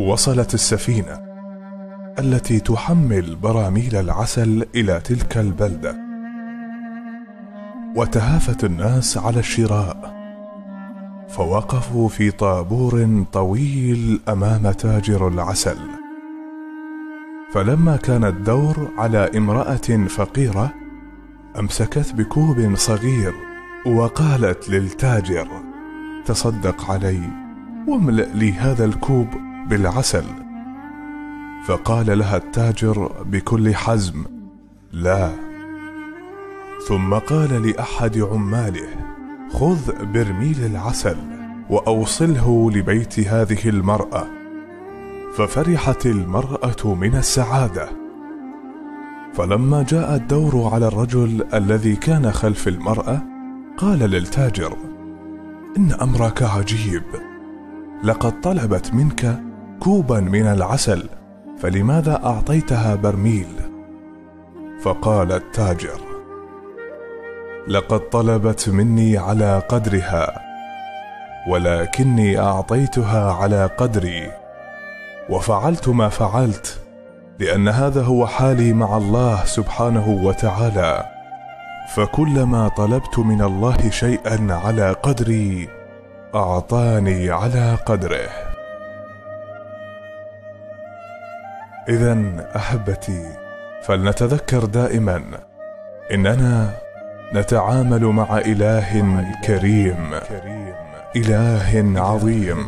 وصلت السفينة التي تحمل براميل العسل إلى تلك البلدة، وتهافت الناس على الشراء، فوقفوا في طابور طويل أمام تاجر العسل. فلما كان الدور على امرأة فقيرة، أمسكت بكوب صغير وقالت للتاجر: تصدق علي واملأ لي هذا الكوب بالعسل. فقال لها التاجر بكل حزم: لا. ثم قال لأحد عماله: خذ برميل العسل وأوصله لبيت هذه المرأة. ففرحت المرأة من السعادة. فلما جاء الدور على الرجل الذي كان خلف المرأة، قال للتاجر: إن أمرك عجيب، لقد طلبت منك كوبا من العسل، فلماذا أعطيتها برميل؟ فقال التاجر: لقد طلبت مني على قدرها، ولكني أعطيتها على قدري، وفعلت ما فعلت لأن هذا هو حالي مع الله سبحانه وتعالى، فكلما طلبت من الله شيئا على قدري أعطاني على قدره. إذن أحبتي، فلنتذكر دائما إننا نتعامل مع إله كريم، إله عظيم،